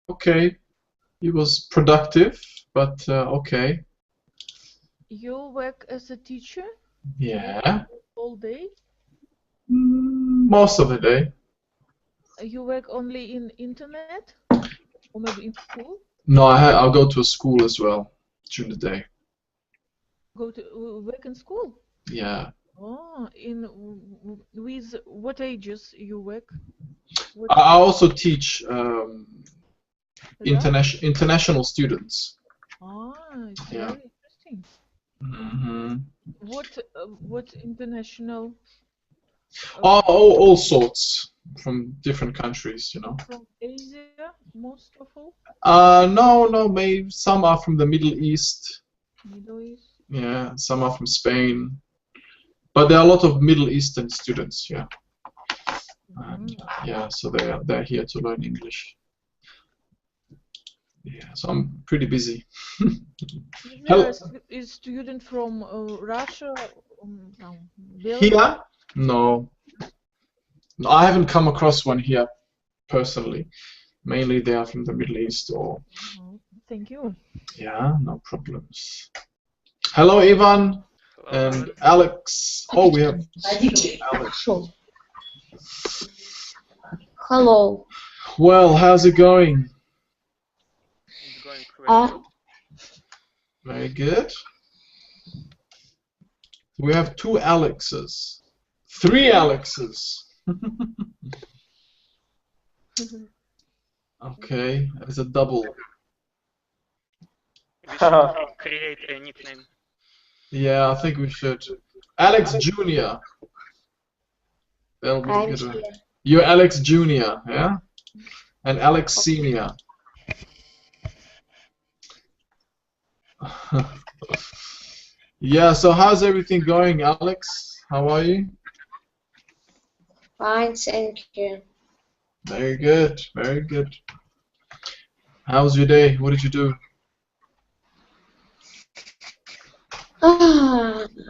okay. It was productive, but okay. You work as a teacher Yeah. all day? Most of the day. You work only in internet? Or maybe in school? No, I'll go to a school as well during the day. Go to work in school? Yeah. Oh, with what ages you work? I also teach Yeah? international students. Ah, it's Yeah. very interesting. Hmm. What international All sorts from different countries, you know. from Asia, most of all? No, maybe some are from the Middle East. Middle East? Yeah, some are from Spain. But there are a lot of Middle Eastern students, yeah. And yeah, so they're here to learn English. Yeah, so I'm pretty busy. Is there a student from Russia? No, Belarus? Here? No. No, I haven't come across one here personally. Mainly they are from the Middle East or. Thank you. Yeah, no problems. Hello, Ivan. Hello, And Alex. Oh, we have Alex. Hello. Well, how's it going? it's going very good. Very good. We have two Alexes. Three Alexes. Okay, it's a double. We should create a nickname. Yeah, I think we should. Alex Jr. That'll be a good one. You're Alex Jr., yeah? And Alex Sr. Yeah, so how's everything going, Alex? How are you? Fine, thank you. Very good, very good. How was your day? What did you do?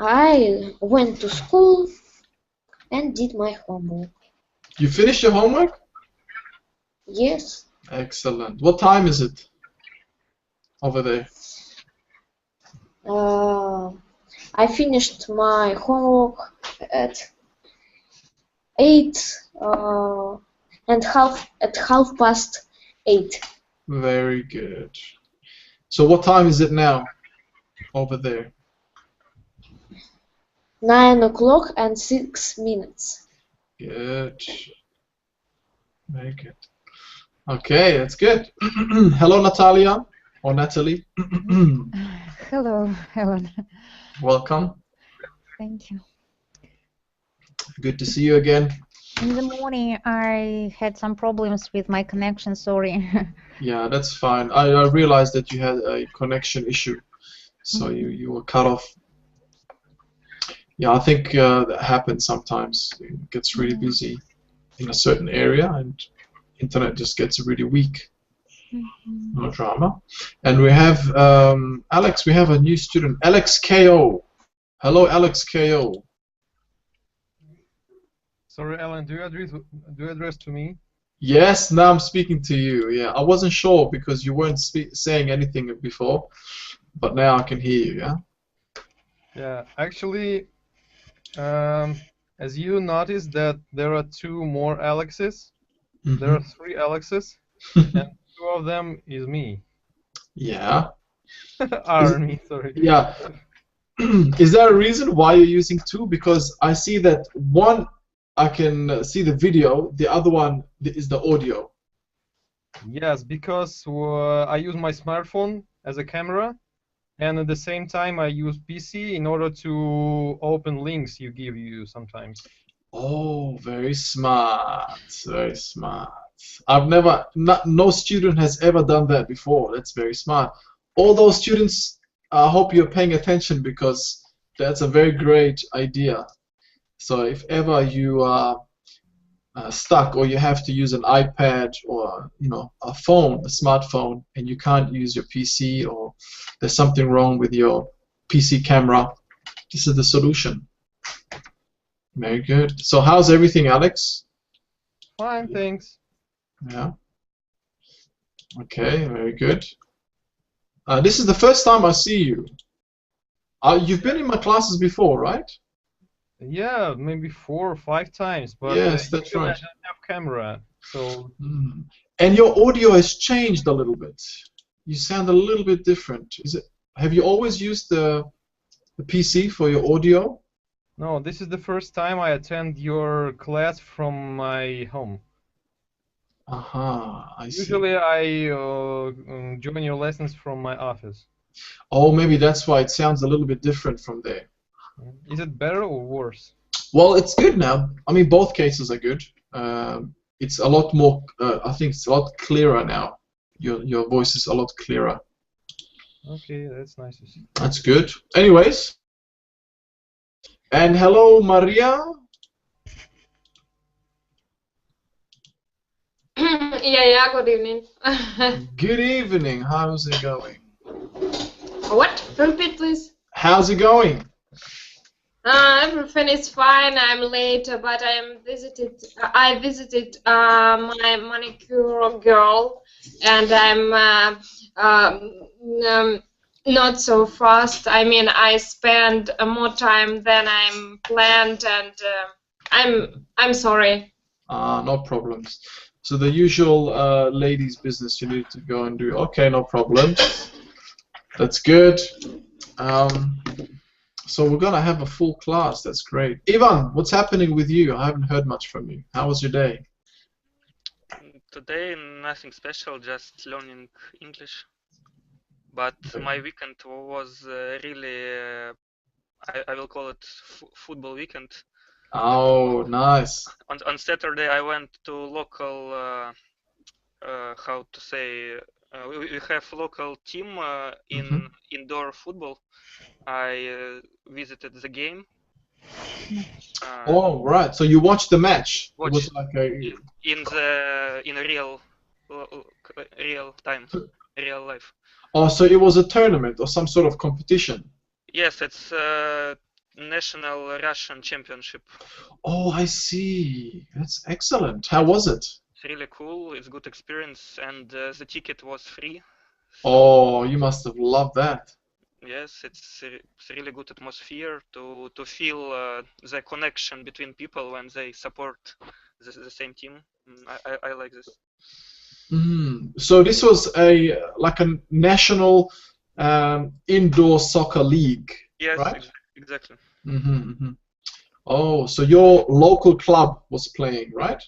I went to school and did my homework. You finished your homework? Yes. Excellent. What time is it over there? I finished my homework at 8 and half past 8. Very good. So what time is it now over there? 9 o'clock and 6 minutes. Good. Very good. Okay, that's good. Hello, Natalia or Natalie. Hello, Helen. Welcome. Thank you. Good to see you again. In the morning, I had some problems with my connection. Sorry. Yeah, that's fine. I realized that you had a connection issue, so you were cut off. Yeah, I think that happens sometimes. It gets really busy in a certain area, and internet just gets really weak. No drama. And we have Alex. We have a new student, Alex KO. Hello, Alex KO. Sorry, Alan. Do you address to me? Yes, now I'm speaking to you. Yeah, I wasn't sure because you weren't saying anything before, but now I can hear you. Yeah. Yeah, actually, as you noticed that there are two more Alexes. There are three Alexes, and two of them is me. Yeah. Me, sorry. Yeah. Is there a reason why you're using two? Because I see that one, I can see the video, the other one is the audio. Yes, because I use my smartphone as a camera, and at the same time I use PC in order to open links you give you sometimes. Oh, very smart, very smart. I've never, no student has ever done that before. That's very smart. All those students, I hope you're paying attention because that's a very great idea. So if ever you are stuck or you have to use an iPad or a phone, a smartphone, and you can't use your PC or there's something wrong with your PC camera, this is the solution. Very good. So how's everything, Alex? Fine, thanks. Yeah. Okay, very good. This is the first time I see you. You've been in my classes before, right? Yeah, maybe 4 or 5 times, but Yes, that's usually I right. don't have camera, so Mm. And your audio has changed a little bit. You sound a little bit different. Is it? Have you always used the PC for your audio? no, this is the first time I attend your class from my home. Aha, I see. Usually I join your lessons from my office. Oh, maybe that's why it sounds a little bit different from there. Is it better or worse? Well, it's good now. I mean, both cases are good. It's a lot more. I think it's a lot clearer now. Your voice is a lot clearer. Okay, that's nice to see. That's good. Anyways, and hello, Maria. Yeah, good evening. Good evening. How's it going? What? Repeat, please. How's it going? Everything is fine. I'm late, but I visited my manicure girl, and not so fast. I mean, I spend more time than I'm planned, and I'm sorry. No problems. So the usual ladies' business you need to go and do. Okay, no problem. That's good. So we're gonna have a full class. That's great. Ivan, what's happening with you? I haven't heard much from you. How was your day? Today, nothing special, just learning English. But my weekend was really, I will call it football weekend. Oh, nice. On Saturday, I went to local, how to say, we have local team in indoor football. I visited the game. Oh, right. So you watched the match. It was Watched like a in real time, real life. Oh, so it was a tournament or some sort of competition. Yes, it's national Russian championship. Oh, I see. That's excellent. How was it? It's really cool. It's good experience, and the ticket was free. Oh, you must have loved that. Yes, it's really good atmosphere to feel the connection between people when they support the same team. I like this. So this was like a national indoor soccer league, Yes, right? exactly. Oh, so your local club was playing, right?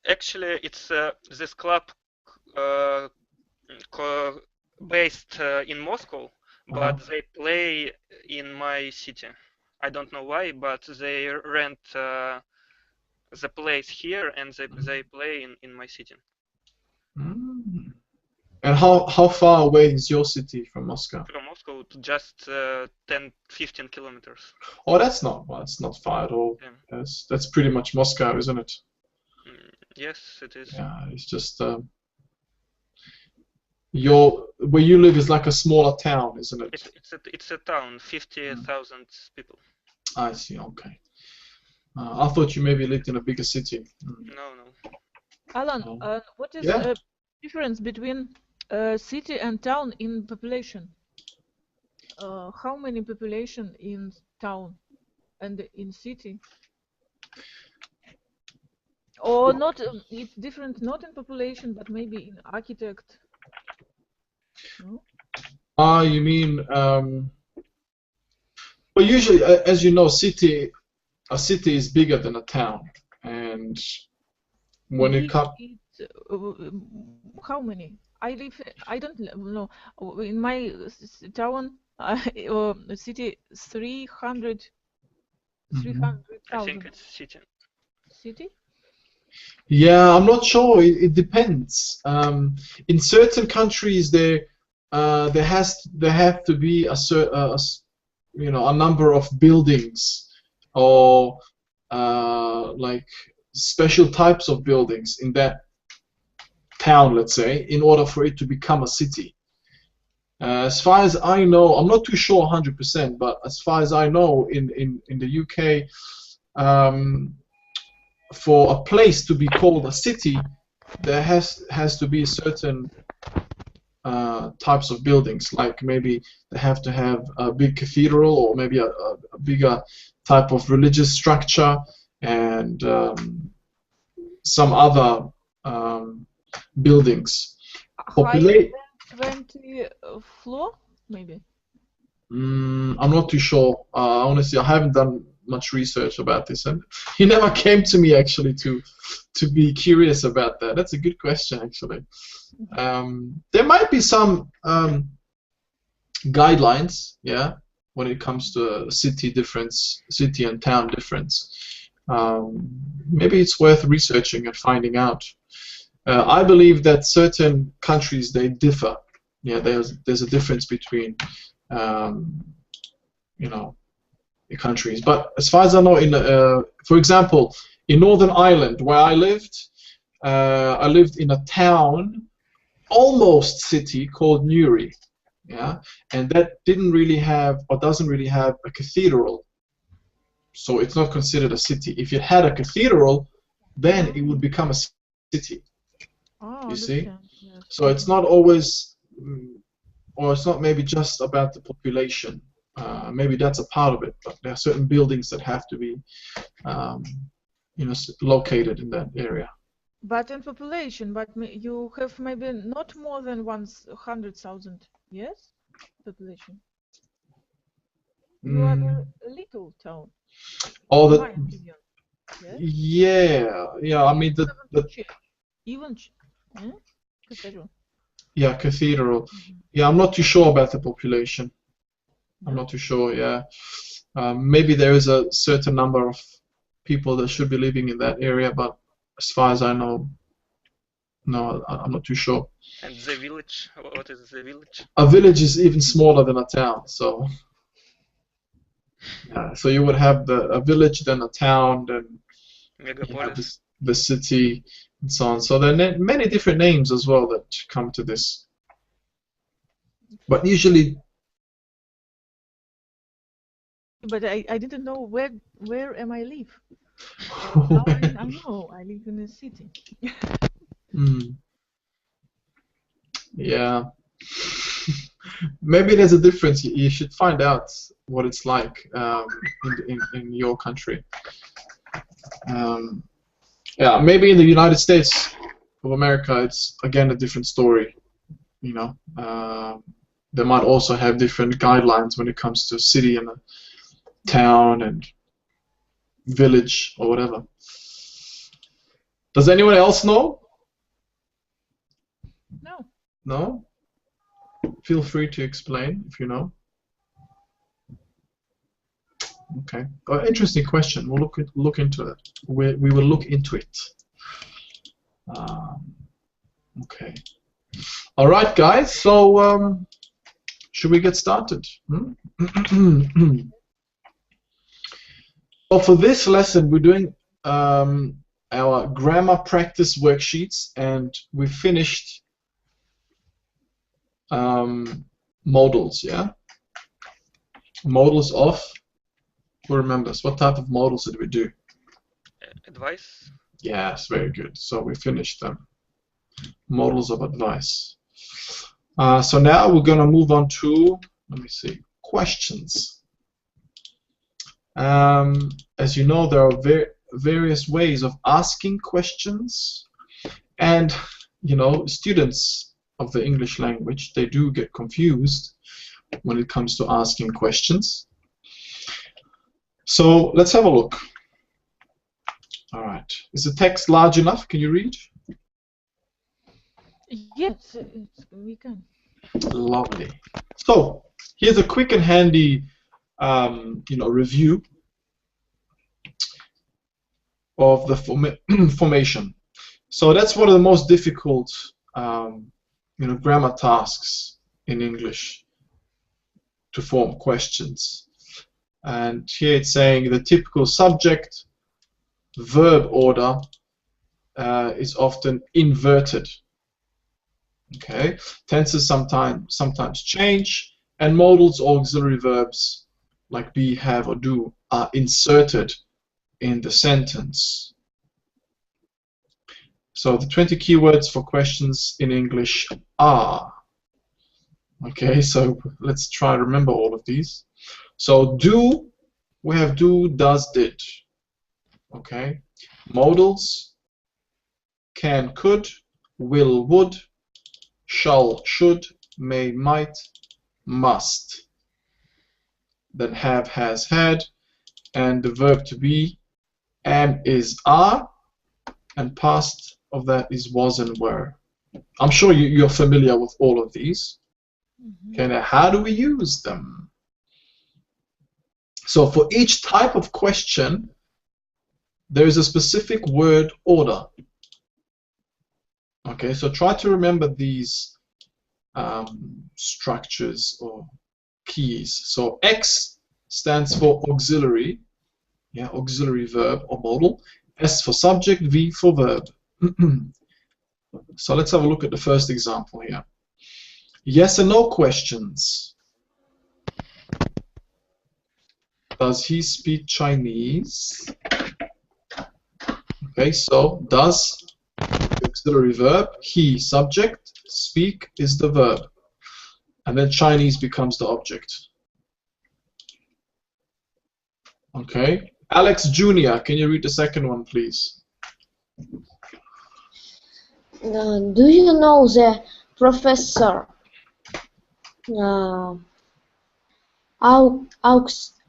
Actually, it's this club based in Moscow, but they play in my city. I don't know why, but they rent the place here and they play in my city. And how far away is your city from Moscow? From Moscow to just 10-15 kilometers. Oh, that's not far at all. Yeah. That's pretty much Moscow, isn't it? Yes, it is. Yeah, it's just where you live is like a smaller town, isn't it? It's a town, 50,000 people. I see. Okay. I thought you maybe lived in a bigger city. No. Alan, what is the difference between city and town in population? How many population in town and in city? Or not? It's different, not in population, but maybe in architect. No? You mean? Well, usually, as you know, a city is bigger than a town, and when it comes, how many? I don't know. In my town, city 300,000. I think it's city. City? Yeah, I'm not sure. It depends. In certain countries, there have to be a number of buildings or like special types of buildings in that town, let's say, in order for it to become a city. As far as I know, I'm not too sure 100%, but as far as I know, in the UK, for a place to be called a city, there has to be certain types of buildings, like maybe they have to have a big cathedral or maybe a bigger type of religious structure, and some other buildings. Higher than 20 floor, maybe? I'm not too sure. Honestly, I haven't done much research about this, and he never came to me actually to be curious about that. That's a good question, actually. There might be some guidelines, yeah, when it comes to city difference, city and town difference. Maybe it's worth researching and finding out. I believe that certain countries, they differ. Yeah, there's a difference between you know, the countries. But as far as I know, for example, in Northern Ireland, where I lived in a town, almost city, called Newry. Yeah, and that didn't really have, or doesn't really have, a cathedral. So it's not considered a city. If it had a cathedral, then it would become a city. Oh, you see? Yes. So it's not always, or it's not maybe just about the population. Maybe that's a part of it, but there are certain buildings that have to be, located in that area. But in population, you have maybe not more than 100,000, yes? Population. You are a little town. Oh, in my opinion. Yes? Yeah. I mean Even cathedral. Yeah, cathedral. Yeah, I'm not too sure about the population. I'm not too sure. Yeah, maybe there is a certain number of people that should be living in that area, but as far as I know, no, I'm not too sure. And the village? What is the village? A village is even smaller than a town, so so you would have a village, then a town, then the city, and so on. So there are many different names as well that come to this. But usually. But I didn't know where am I live. Now I know I live in a city. Yeah. Maybe there's a difference. You should find out what it's like in your country. Yeah, maybe in the United States of America, it's again a different story. You know, they might also have different guidelines when it comes to city and a town and village or whatever. Does anyone else know? No. No? Feel free to explain if you know. Okay. Interesting question. We'll look into it. We will look into it. Okay. All right, guys. So should we get started? So for this lesson, we're doing our grammar practice worksheets, and we finished modals. Yeah. Modals of. Who remembers? What type of modals did we do? Advice. Yes, very good. So we finished them. Modals of advice. So now we're going to move on to, let me see, questions. As you know, there are various ways of asking questions, and you know, students of the English language, they do get confused when it comes to asking questions. So let's have a look. All right. Is the text large enough? Can you read? Yes, we can. Lovely. So here's a quick and handy, review of the formation. So that's one of the most difficult, grammar tasks in English, to form questions. And here it's saying the typical subject verb order is often inverted. Okay, tenses sometimes change, and modals or auxiliary verbs like be, have, or do are inserted in the sentence. So the 20 keywords for questions in English are. Okay, so let's try to remember all of these. So do, we have do, does, did. Okay. Modals, can, could, will, would, shall, should, may, might, must. Then have, has, had, and the verb to be, am, is, are, and past of that is was and were. I'm sure you're familiar with all of these. Okay, now how do we use them? So for each type of question, there is a specific word order. Okay, so try to remember these structures or keys. So X stands for auxiliary, yeah, auxiliary verb or modal. S for subject, V for verb. So let's have a look at the first example here. Yes and no questions. Does he speak Chinese? Okay, so does, the auxiliary verb, he subject, speak is the verb, and then Chinese becomes the object. Okay, Alex Jr., can you read the second one, please? Do you know the professor?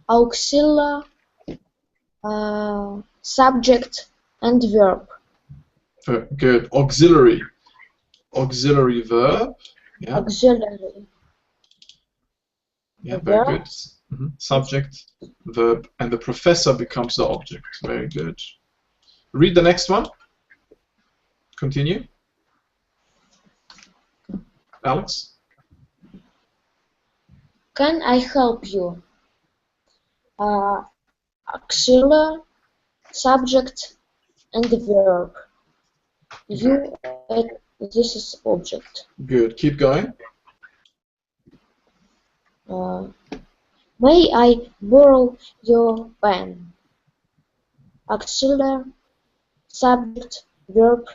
Auxiliary, subject and verb. Good. Auxiliary. Auxiliary verb. Yeah. Auxiliary. Yeah, very good. Subject, verb, and the professor becomes the object. Very good. Read the next one. Continue. Alex? Can I help you? Auxiliary, subject, and verb. You, this is object. Good. Keep going. May I borrow your pen? Auxiliary, subject, verb,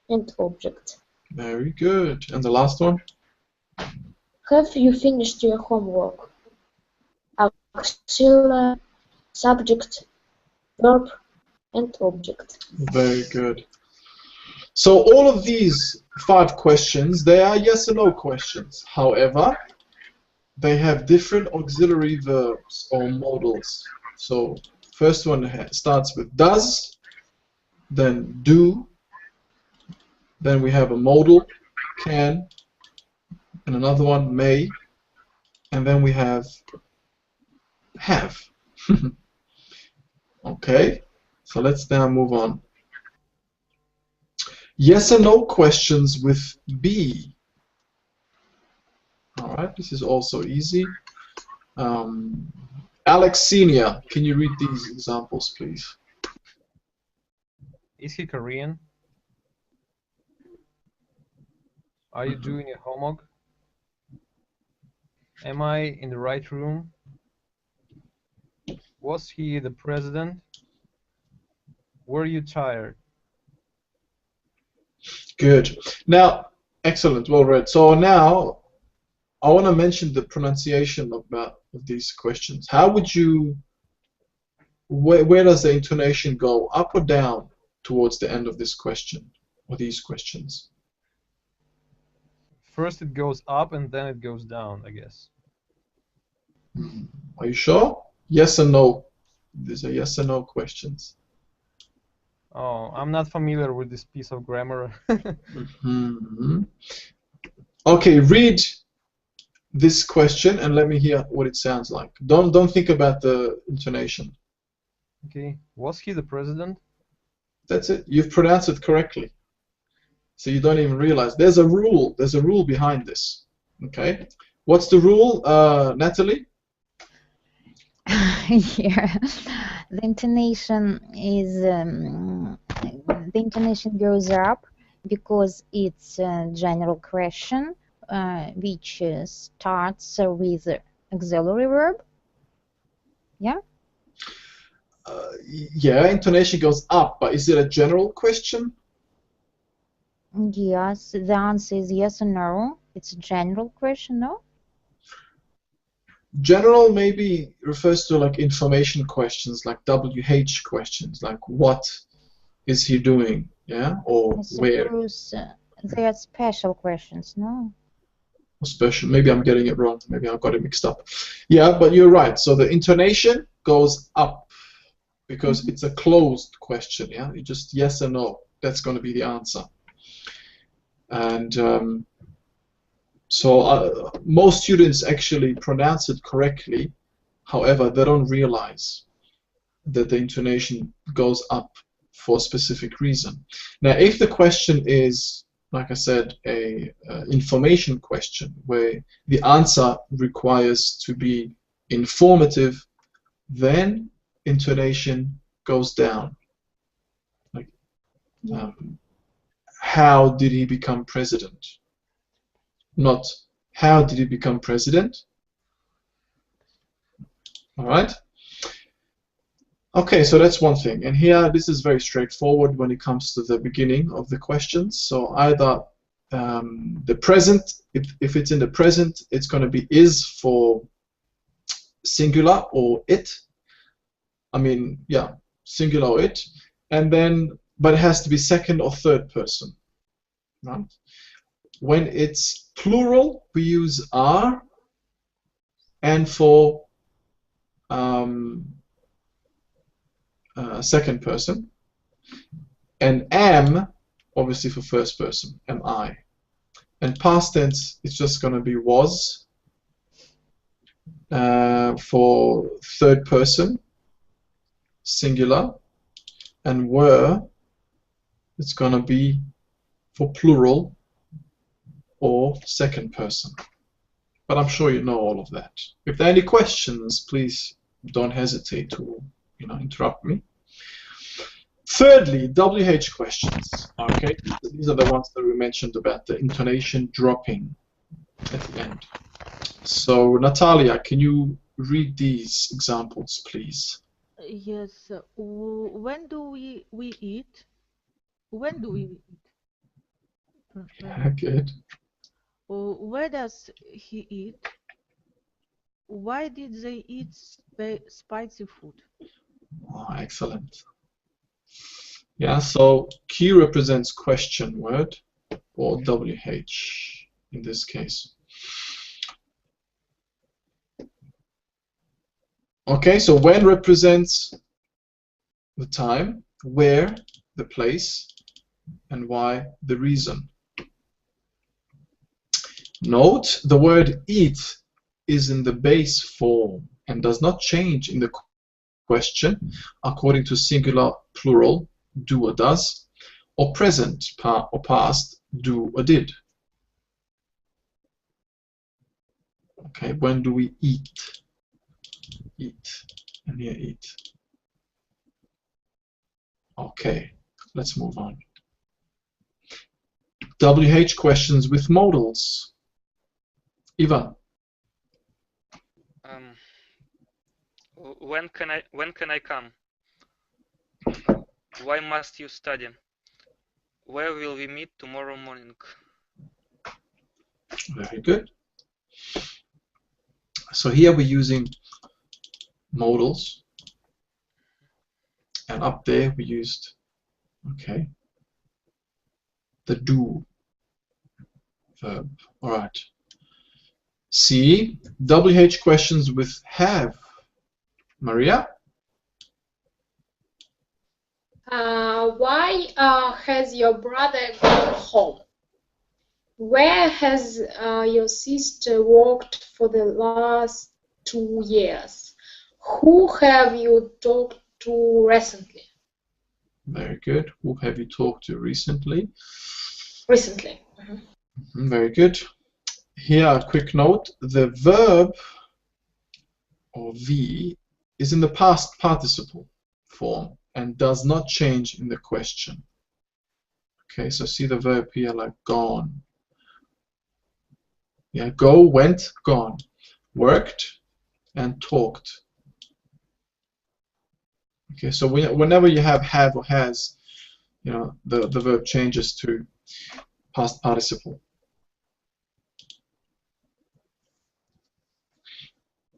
and object. Very good. And the last one? Have you finished your homework? Auxiliary, subject, verb, and object. Very good. So all of these 5 questions, they are yes or no questions. However, they have different auxiliary verbs or modals. So first one starts with does, then do, then we have a modal, can, and another one, may, and then we have. Okay, so let's now move on. Yes and no questions with be. Alright, this is also easy. Alex Senior, can you read these examples, please? Is he Korean? Are you doing your homework? Am I in the right room? Was he the president? Were you tired? Good. Now, excellent, well read. So now, I want to mention the pronunciation of these questions. How would you, where does the intonation go, up or down towards the end of this question, or these questions? First it goes up and then it goes down, I guess. Are you sure? Yes or no? These are yes or no questions. Oh, I'm not familiar with this piece of grammar. Okay, read this question and let me hear what it sounds like. Don't think about the intonation. Okay, was he the president? That's it. You've pronounced it correctly. So you don't even realize. There's a rule. There's a rule behind this. Okay. What's the rule, Natalie? Yeah, the intonation is the intonation goes up because it's a general question which starts with auxiliary verb. Yeah. Yeah, intonation goes up, but is it a general question? Yes, the answer is yes or no. It's a general question, no? General maybe refers to like information questions, like WH questions, like what is he doing, yeah, or I where. suppose they are special questions, no? Special. Maybe I'm getting it wrong. Maybe I've got it mixed up. Yeah, but you're right. So the intonation goes up because it's a closed question. Yeah, you just yes or no. That's going to be the answer. And so most students actually pronounce it correctly. However, they don't realize that the intonation goes up for a specific reason. Now, if the question is, like I said, a information question where the answer requires to be informative, then intonation goes down. Like, how did he become president? Not how did he become president? All right. Okay, so that's one thing. And here, this is very straightforward when it comes to the beginning of the questions. So either the present, if it's in the present, it's going to be is for singular or it. I mean, yeah, singular or it. And then, but it has to be second or third person. Right? When it's plural, we use are. And for second person, and am obviously for first person, am I. And past tense, it's just going to be was. For third person, singular, and were, it's going to be for plural or second person. But I'm sure you know all of that. If there are any questions, please don't hesitate to interrupt me. Thirdly, WH questions. Okay, these are the ones that we mentioned about the intonation dropping at the end. So, Natalia, can you read these examples, please? Yes. When do we eat? When do we eat? Good. Where does he eat? Why did they eat spicy food? Oh, excellent. Yeah, so Q represents question word, or WH in this case. Okay, so when represents the time, where the place, and why the reason. Note the word eat is in the base form and does not change in the question according to singular, plural, do or does, or present or past, do or did. Okay, when do we eat? Eat, and here eat. Okay, let's move on. WH questions with modals. Ivan. When can I come? Why must you study? Where will we meet tomorrow morning? Very good. So here we're using modals, and up there we used, okay, the do verb. All right. C, WH questions with have. Maria? Why has your brother gone home? Where has your sister worked for the last 2 years? Who have you talked to recently? Very good. Who have you talked to recently? Recently. Very good. Here, a quick note. The verb, or V, is in the past participle form and does not change in the question. Okay, so see the verb here like gone. Yeah, go, went, gone. Worked and talked. Okay, so whenever you have or has, the verb changes to past participle.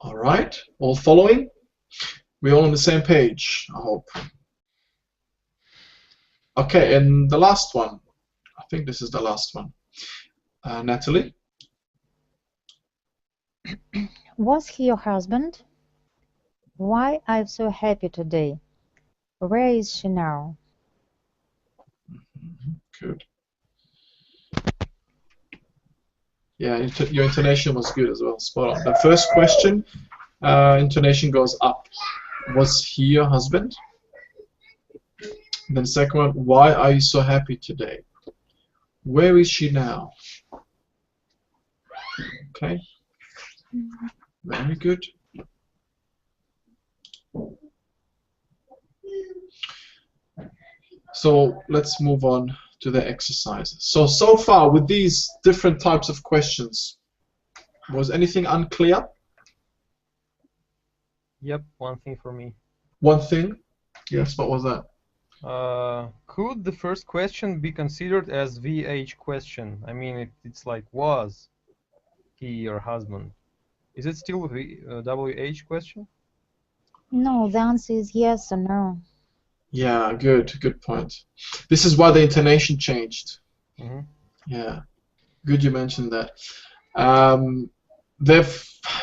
All right, all following? We're all on the same page, I hope. Okay, and the last one. I think this is the last one. Natalie? Was he your husband? Why I'm so happy today? Where is she now? Good. Yeah, your intonation was good as well. Spot on. The first question, intonation goes up. Was he your husband? And then the second one, why are you so happy today? Where is she now? Okay. Very good. So let's move on to the exercises. So far with these different types of questions, was anything unclear? Yep, one thing for me. One thing? Yes, what was that? Could the first question be considered as VH question? I mean, it's like, was he your husband? Is it still a WH question? No, the answer is yes or no. Yeah, good point. This is why the intonation changed. Mm-hmm. Yeah, good you mentioned that.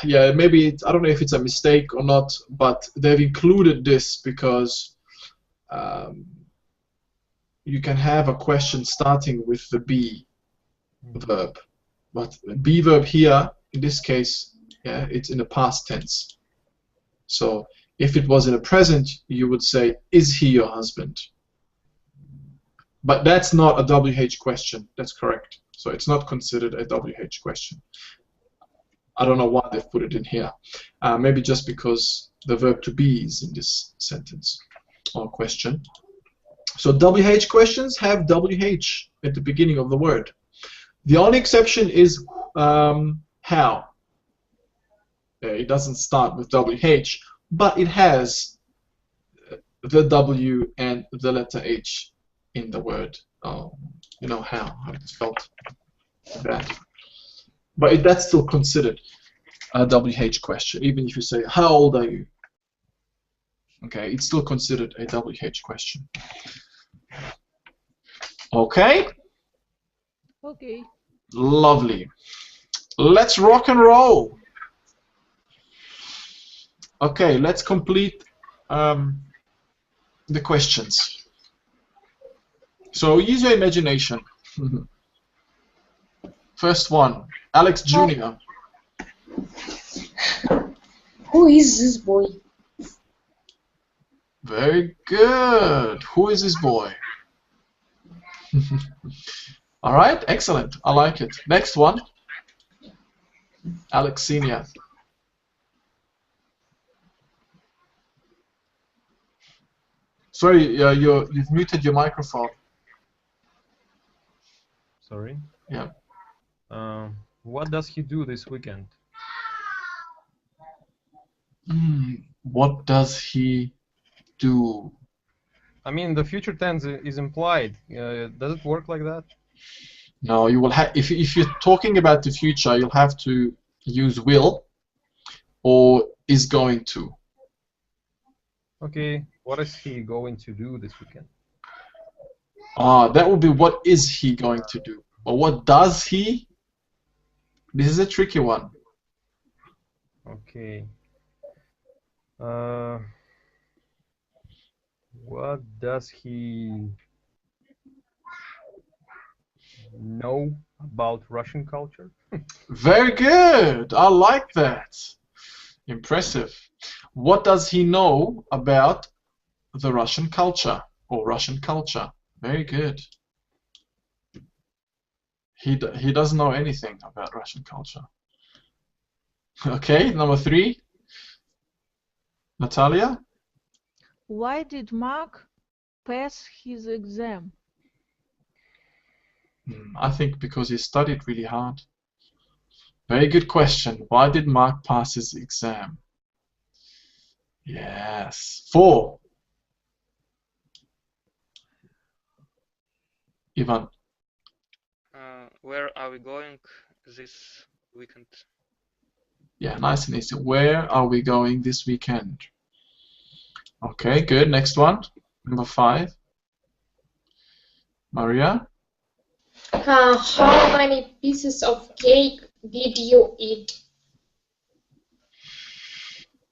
Yeah, maybe I don't know if it's a mistake or not, but they've included this because you can have a question starting with the be verb, but be verb here in this case, yeah, it's in the past tense. So if it was in a present, you would say, is he your husband? But that's not a WH question. That's correct. So it's not considered a WH question. I don't know why they've put it in here. Maybe just because the verb to be is in this sentence or question. So WH questions have WH at the beginning of the word. The only exception is how. It doesn't start with WH, but it has the W and the letter H in the word. You know how it's spelled that. But that's still considered a WH question, even if you say, how old are you? Okay, it's still considered a WH question. Okay? Okay. Lovely. Let's rock and roll. Okay, let's complete the questions. So use your imagination. First one, Alex Jr. Who is this boy? Very good. Who is this boy? All right, excellent. I like it. Next one, Alex Sr. Sorry, you've muted your microphone. Sorry. Yeah. What does he do this weekend? What does he do? I mean, the future tense is implied. Does it work like that? No, you will have. If you're talking about the future, you'll have to use will or is going to. Okay. What is he going to do this weekend? That would be what is he going to do? Or what does he? This is a tricky one. Okay. What does he know about Russian culture? Very good. I like that. Impressive. What does he know about the Russian culture or Russian culture? Very good. He doesn't know anything about Russian culture. Okay, number 3. Natalia? Why did Mark pass his exam? I think because he studied really hard. Very good question. Why did Mark pass his exam? Yes. 4. Ivan. Where are we going this weekend? Yeah, nice and easy. Where are we going this weekend? Okay, good. Next one. Number 5. Maria? How many pieces of cake did you eat?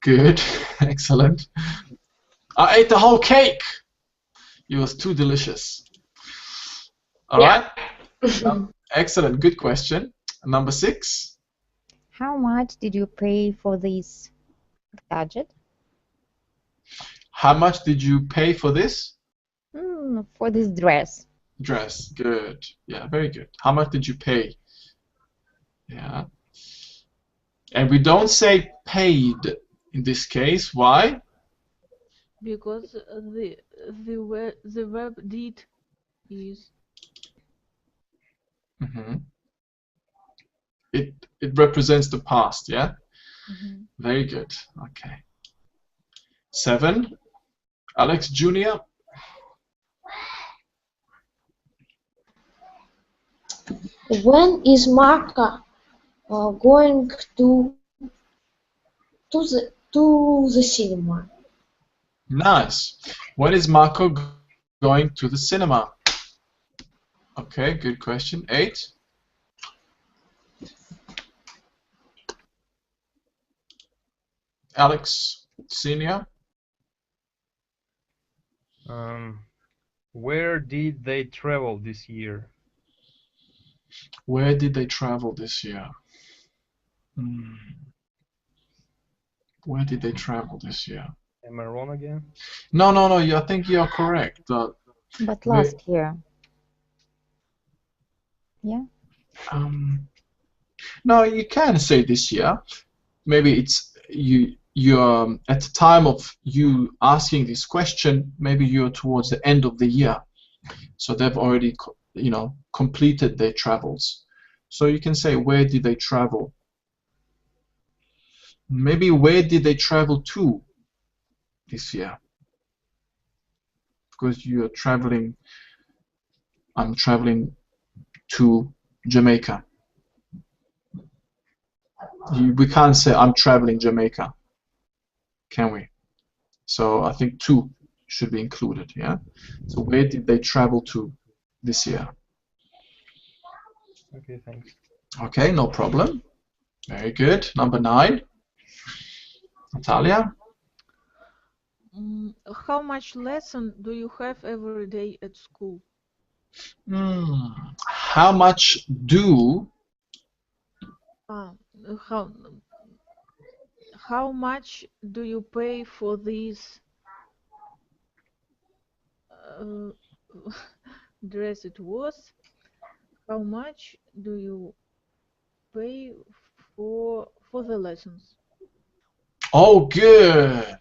Good. Excellent. I ate the whole cake. It was too delicious. All right. Excellent. Good question. Number 6. How much did you pay for this gadget? How much did you pay for this? For this dress. Dress. Good. Yeah, very good. How much did you pay? Yeah. And we don't say paid in this case. Why? Because the verb did is. It represents the past, yeah? Very good. Okay. 7. Alex Jr. When is Marka going to the cinema? Nice. When is Marco going to the cinema? Okay, good question. 8. Alex Senior. Where did they travel this year? Where did they travel this year? Where did they travel this year? Am I wrong again? No. I think you're correct. But last year. Yeah. No, you can say this year. Maybe it's you at the time of you asking this question. Maybe you're towards the end of the year, so they've already completed their travels. So you can say, where did they travel? Maybe where did they travel to this year? Because you're traveling. I'm traveling to Jamaica. We can't say I'm traveling Jamaica, can we? So I think to should be included, yeah? So where did they travel to this year? Okay, thanks. Okay, no problem. Very good. Number 9. Natalia? How much lesson do you have every day at school? How much do... How much do you pay for this dress it was? How much do you pay for the lessons? Oh, good.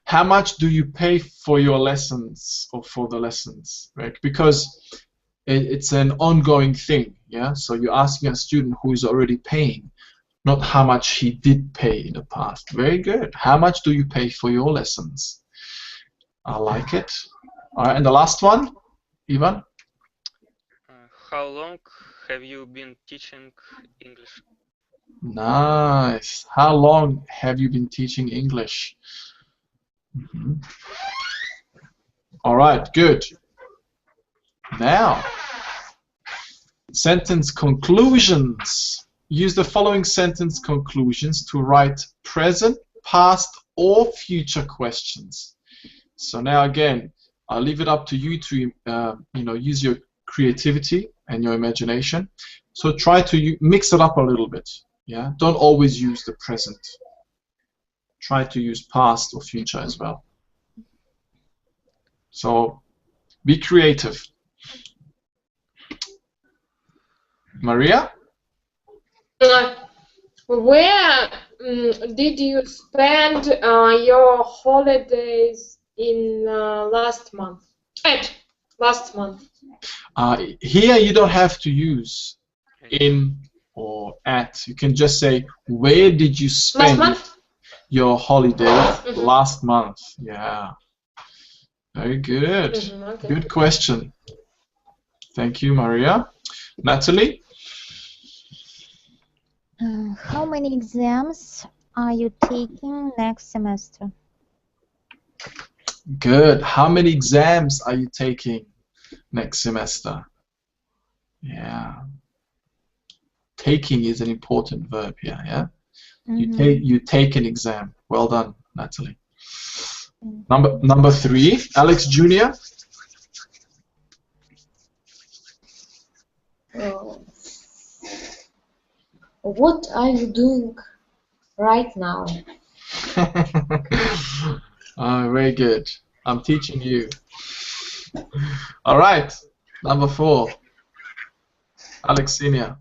How much do you pay for your lessons or for the lessons, right? Because it's an ongoing thing, yeah? So you're asking a student who is already paying, not how much he did pay in the past. Very good. How much do you pay for your lessons? I like it. All right, and the last one, Ivan? How long have you been teaching English? Nice. How long have you been teaching English? All right, good. Now, sentence conclusions. Use the following sentence conclusions to write present, past, or future questions. So now again, I'll leave it up to you to use your creativity and your imagination. So try to mix it up a little bit. Yeah, don't always use the present. Try to use past or future as well. So be creative. Maria? Where did you spend your holidays in last month? Last month. Here you don't have to use in or at. You can just say, where did you spend your holidays last month? Yeah. Very good. Okay. Good question. Thank you, Maria. Natalie, How many exams are you taking next semester? Good. How many exams are you taking next semester? Yeah. Taking is an important verb here, yeah? You take an exam. Well done, Natalie. Number 3, Alex Jr. What are you doing right now? Very good. I'm teaching you. All right. Number 4, Alex Senior.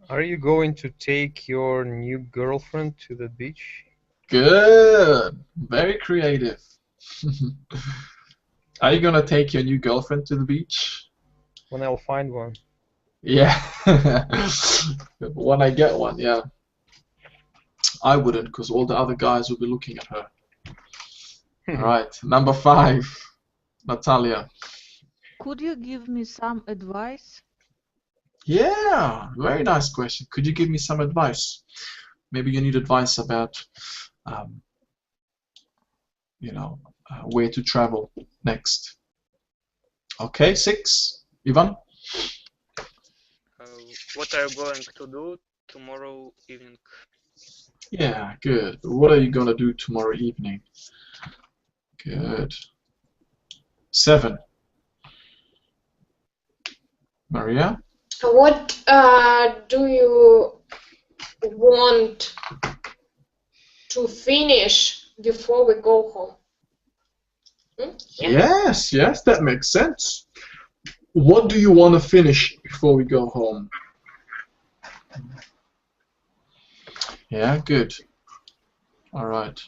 Are you going to take your new girlfriend to the beach? Good. Very creative. Are you gonna take your new girlfriend to the beach? When I'll find one. Yeah. When I get one, yeah. I wouldn't, because all the other guys will be looking at her. All right. Number 5, Natalia. Could you give me some advice? Yeah, very nice question. Could you give me some advice? Maybe you need advice about, where to travel next. Okay, 6, Ivan. What are you going to do tomorrow evening? Yeah, good. What are you gonna do tomorrow evening? Good. 7, Maria. What do you want to finish before we go home? Yes, that makes sense. What do you want to finish before we go home? Yeah, good. All right.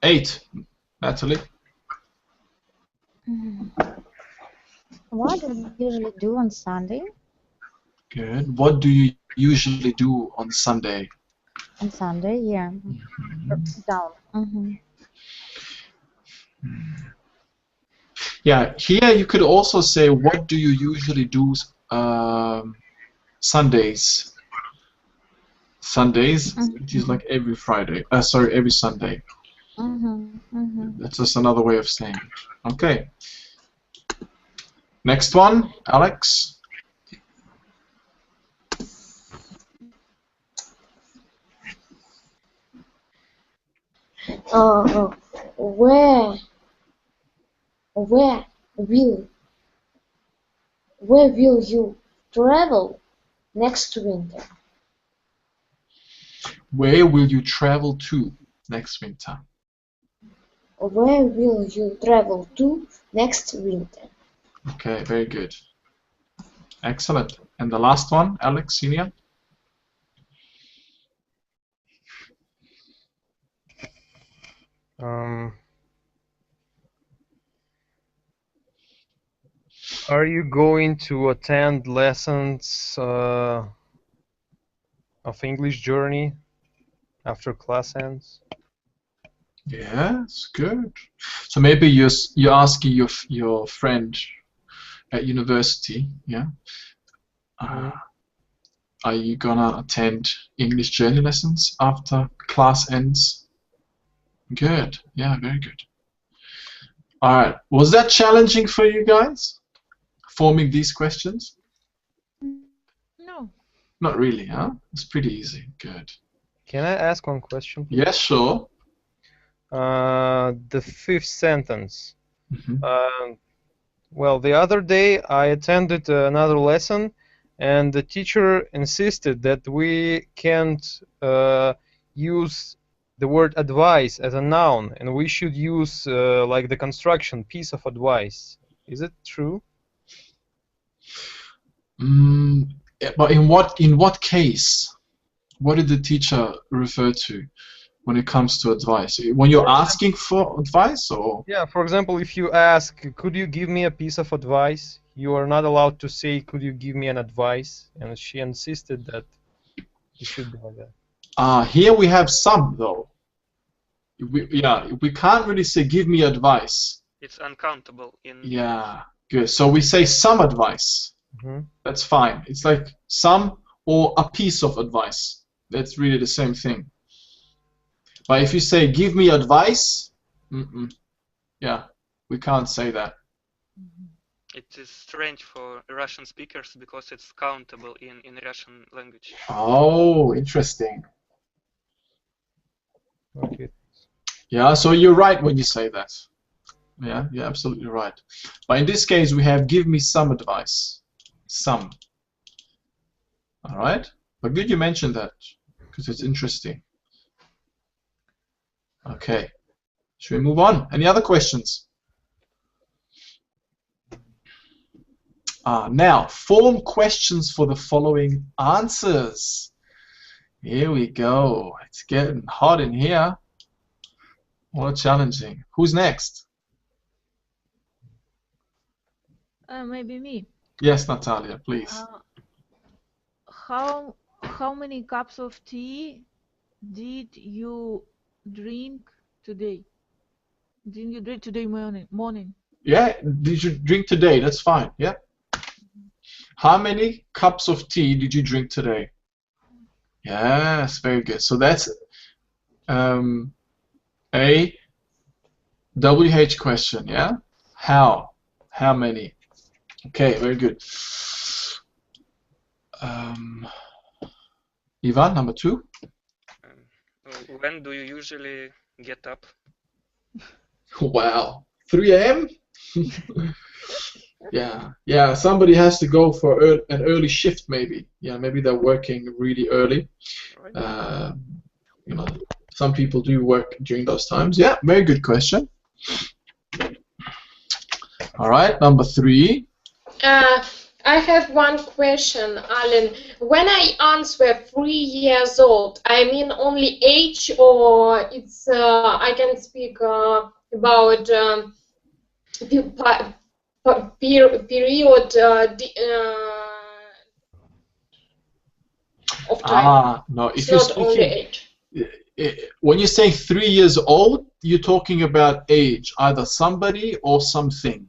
8, Natalie. What do you usually do on Sunday? Good. What do you usually do on Sunday? On Sunday, yeah. Down. Yeah, here you could also say, what do you usually do Sundays? Sundays, it is like every Friday. Sorry, every Sunday. That's just another way of saying it. Okay. Next one, Alex. Where will you travel next winter? Where will you travel to next winter? Where will you travel to next winter? Okay, very good. Excellent. And the last one, Alex Senior. Are you going to attend lessons of English Journey after class ends? Yes, good. So maybe you're asking your friend at university, yeah? Are you gonna attend English Journey lessons after class ends? Good. Yeah, very good. All right. Was that challenging for you guys? Forming these questions? No. Not really, huh? It's pretty easy. Good. Can I ask one question, please? Yes, sure. The 5th sentence. Well, the other day I attended another lesson, and the teacher insisted that we can't use the word advice as a noun, and we should use like the construction piece of advice. Is it true? But in what case? What did the teacher refer to when it comes to advice? When you're asking for advice, or? Yeah, for example, if you ask, could you give me a piece of advice? You are not allowed to say, could you give me an advice? And she insisted that it should be like that. Here we have some, though. We can't really say, give me advice. It's uncountable in Yeah, good. So we say some advice. That's fine. It's like some or a piece of advice. That's really the same thing. But if you say, give me advice, yeah, we can't say that. It is strange for Russian speakers because it's countable in Russian language. Oh, interesting. Okay. Yeah, so you're right when you say that. Yeah, you're absolutely right. But in this case, we have give me some advice. Some. All right? But good you mentioned that, because it's interesting. Okay. Should we move on? Any other questions? Now, form questions for the following answers. Here we go. It's getting hot in here. More challenging. Who's next? Maybe me. Yes, Natalia, please. How many cups of tea did you drink today? Did you drink today morning? Yeah, did you drink today? That's fine. Yeah. How many cups of tea did you drink today? Yes, very good. So that's a WH question, yeah? How? How many? Okay, very good. Ivan, number 2. When do you usually get up? Wow, 3 a.m.? Yeah. Somebody has to go for an early shift, maybe. Yeah, maybe they're working really early. Right. You know, some people do work during those times. Yeah, very good question. All right, number 3. I have one question, Alan. When I answer 3 years old, I mean only age, or it's I can speak about period of time. No, if it's you're not only speaking, age. when you say 3 years old, you're talking about age, either somebody or something.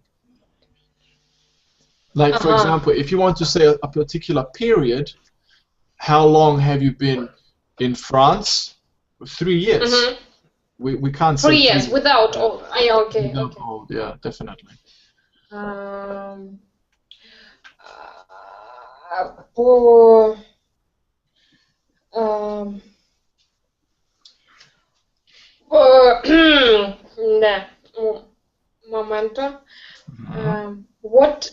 Like, for example, if you want to say a particular period, how long have you been in France? 3 years. We can't say 3 years without old. Okay. Without old, yeah, definitely. Momento. What?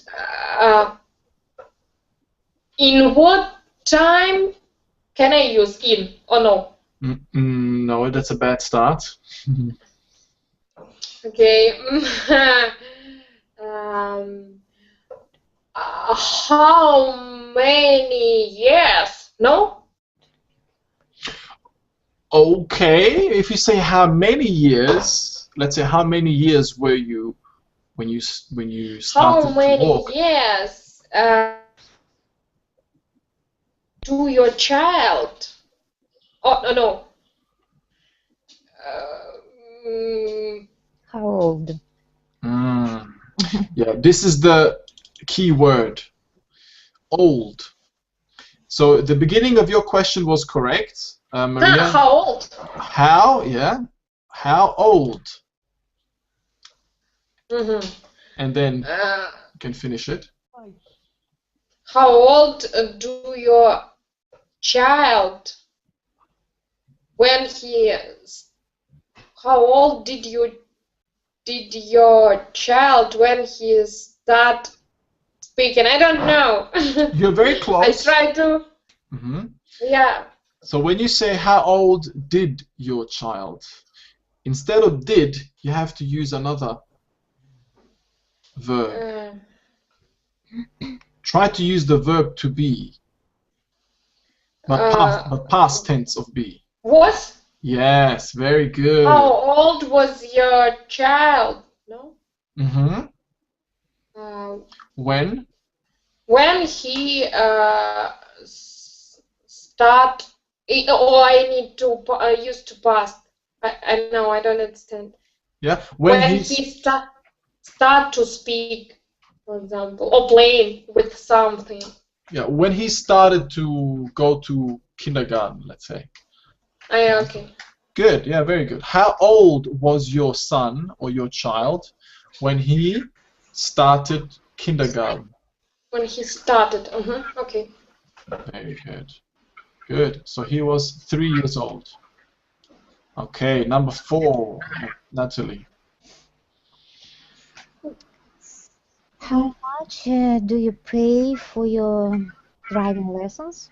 In what time can I use in or no? No, that's a bad start. Okay. How many years? No? Okay, if you say how many years, let's say how many years were you when you started How many to walk? years do your child? Oh no. How old? Yeah, this is the key word. Old. So the beginning of your question was correct, Maria. How old? How? Yeah. How old? And then you can finish it. How old do your child when he? How old did your child when he start speaking? I don't know. You're very close. I try to. Yeah. So when you say how old did your child, instead of did, you have to use another verb. Try to use the verb to be, but past tense of be. Was? Yes, very good. How old was your child? No. When? When he start, or I need to use to past. I know, I don't understand. Yeah. When he start to speak. for example, or playing with something. Yeah, when he started to go to kindergarten, let's say. Oh, yeah, okay. Good, yeah, very good. How old was your son or your child when he started kindergarten? When he started, okay. Very good. Good. So he was 3 years old. Okay, number 4, Natalie. How much do you pay for your driving lessons?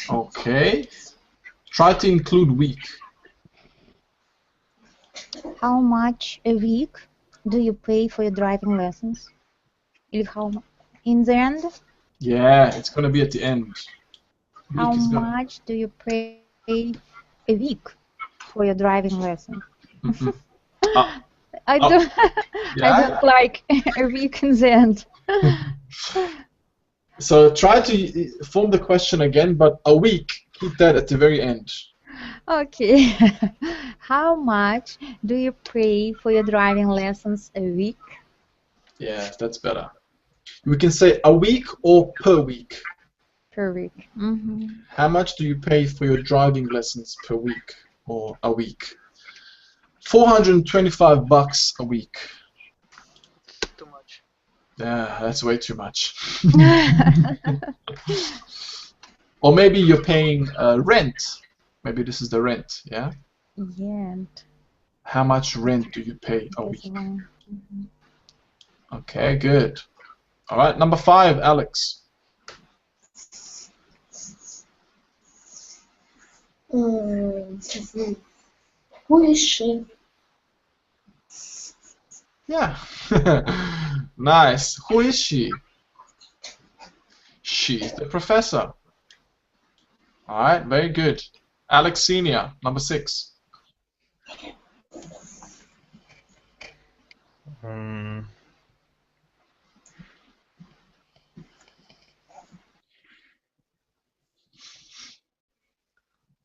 Okay. Try to include week. How much a week do you pay for your driving lessons? Или how in the end? Yeah, it's going to be at the end. How much do you pay a week for your driving lesson? I don't I don't like a week in the end. So try to form the question again, but a week, keep that at the very end. Okay. How much do you pay for your driving lessons a week? Yeah, that's better. We can say a week or per week. Per week. How much do you pay for your driving lessons per week or a week? $425 a week. Too much. Yeah, that's way too much. Or maybe you're paying rent. Maybe this is the rent, yeah? Yeah. How much rent do you pay a week? Okay, good. All right, number 5, Alex. Who is she? Yeah. Nice. Who is she? She's the professor. All right, very good. Alex Senior, number 6.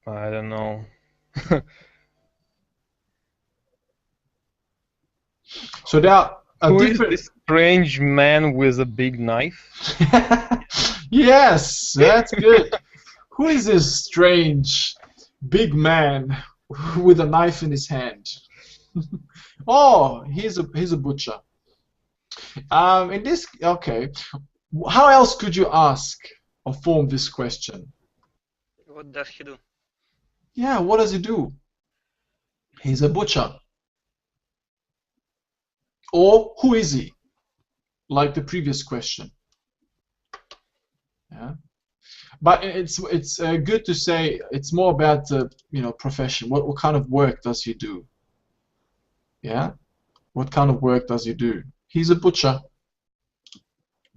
I don't know. So there are Who is this strange man with a big knife? Yes, that's good. Who is this strange big man with a knife in his hand? Oh, he's a butcher. In this, okay. How else could you ask or form this question? What does he do? Yeah, what does he do? He's a butcher. Or who is he? Like the previous question. Yeah. But it's good to say it's more about the profession. What kind of work does he do? Yeah. What kind of work does he do? He's a butcher.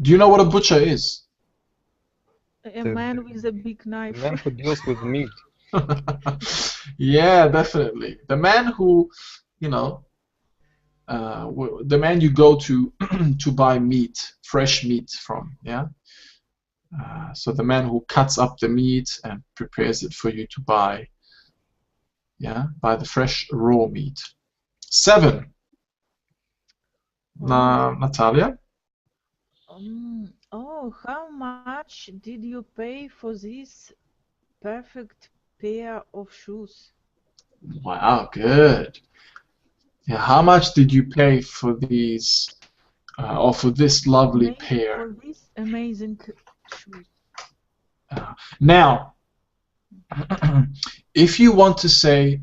Do you know what a butcher is? A man with a big knife. A man who deals with meat. Yeah, definitely. The man who, the man you go to to buy meat, fresh meat from. Yeah. So the man who cuts up the meat and prepares it for you to buy. Yeah, buy the fresh raw meat. 7. Natalia? Oh, how much did you pay for this perfect pair of shoes? Wow, good. Yeah, how much did you pay for these, or for this lovely pair? For these amazing shoes. Now, if you want to say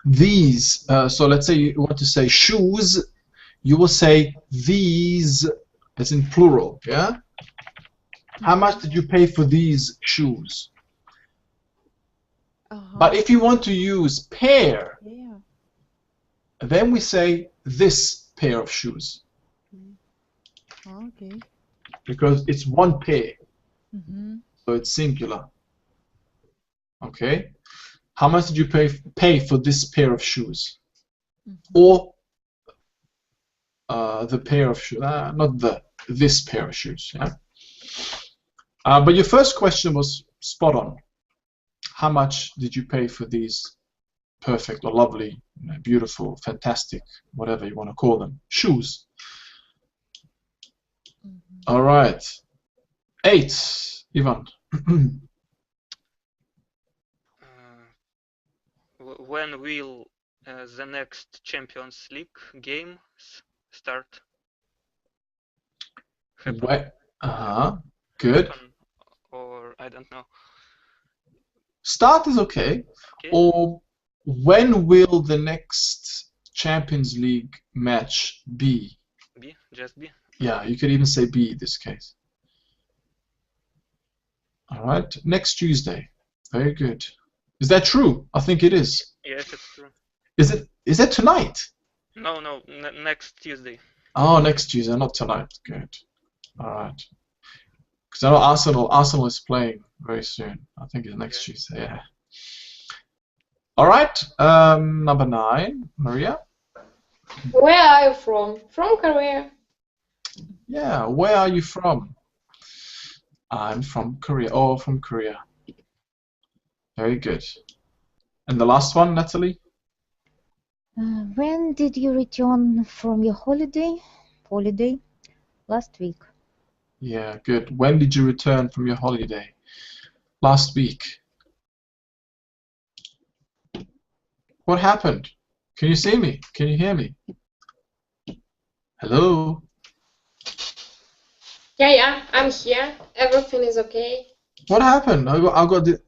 these, so let's say you want to say shoes, you will say these, as in plural, yeah? How much did you pay for these shoes? But if you want to use pair, then we say this pair of shoes. Okay. Because it's one pair. So it's singular. Okay? How much did you pay for this pair of shoes? Or the pair of shoes, not this pair of shoes. Yeah. But your first question was spot on. How much did you pay for these perfect or lovely, beautiful, fantastic, whatever you want to call them. Shoes. All right. 8, Ivan. When will the next Champions League games start? Happen. Good. Happen, or I don't know. Start is okay. Or when will the next Champions League match be? Be? Just be? Yeah, you could even say be in this case. All right. Next Tuesday. Very good. Is that true? I think it is. Yes, it's true. Is it tonight? No, next Tuesday. Oh, next Tuesday, not tonight. Good. All right. Because I know Arsenal is playing very soon. I think it's next Tuesday. Yeah. All right. Number 9, Maria. Where are you from? From Korea. Yeah. Where are you from? I'm from Korea. Oh, from Korea. Very good. And the last one, Natalie? When did you return from your holiday? Last week. Yeah, good. When did you return from your holiday? Last week. What happened? Can you see me? Can you hear me? Hello? Yeah, I'm here. Everything is okay. What happened? I got the...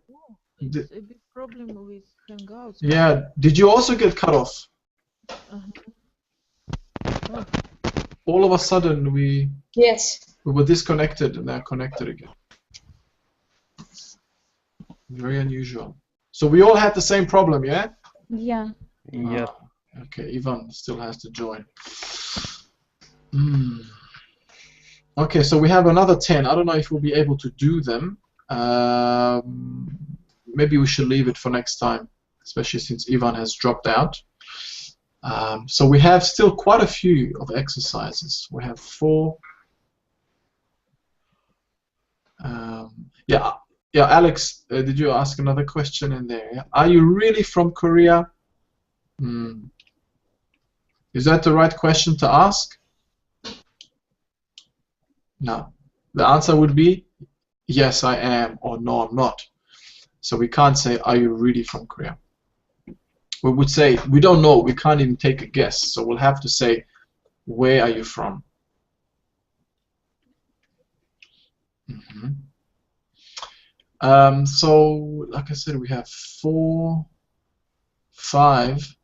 It's a big problem with Hangouts. Yeah, did you also get cut off? All of a sudden we were disconnected and now connected again. Very unusual. So we all had the same problem, yeah? Yeah. Yeah. Okay, Ivan still has to join. Okay, so we have another 10. I don't know if we'll be able to do them. Maybe we should leave it for next time, especially since Ivan has dropped out. So we have still quite a few of exercises. We have 4. Yeah, Alex, did you ask another question in there? Yeah? Are you really from Korea? Is that the right question to ask? No. The answer would be yes, I am, or no, I'm not. So we can't say, are you really from Korea? We would say, we don't know, we can't even take a guess. So we'll have to say, where are you from? So, like I said, we have 4, 5,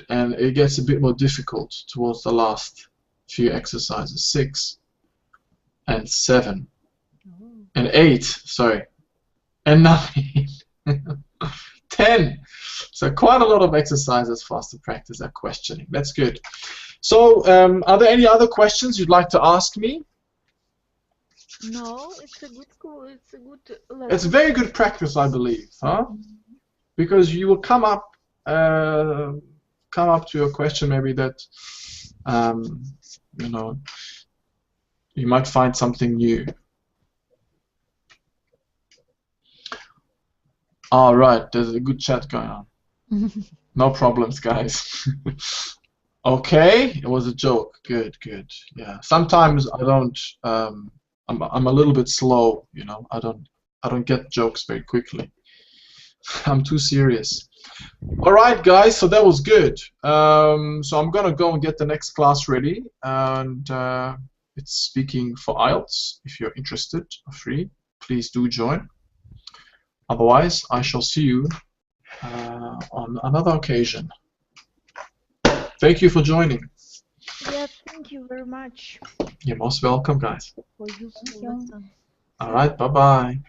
and it gets a bit more difficult towards the last few exercises. 6 and 7 and 8, sorry, and 9, 10. So quite a lot of exercises for us to practice that questioning. That's good. So, are there any other questions you'd like to ask me? No, it's a good school. It's a good level. It's very good practice, I believe, huh? Because you will come up to a question maybe that you know, you might find something new. All right, there's a good chat going on. No problems, guys. Okay, it was a joke. Good, good. Yeah. Sometimes I don't. I'm a little bit slow, you know. I don't get jokes very quickly. I'm too serious. All right, guys. So that was good. So I'm gonna go and get the next class ready, and it's speaking for IELTS. If you're interested or free, please do join. Otherwise, I shall see you on another occasion. Thank you for joining. Yeah, thank you very much. You're most welcome, guys. For useful lesson. All right, bye-bye.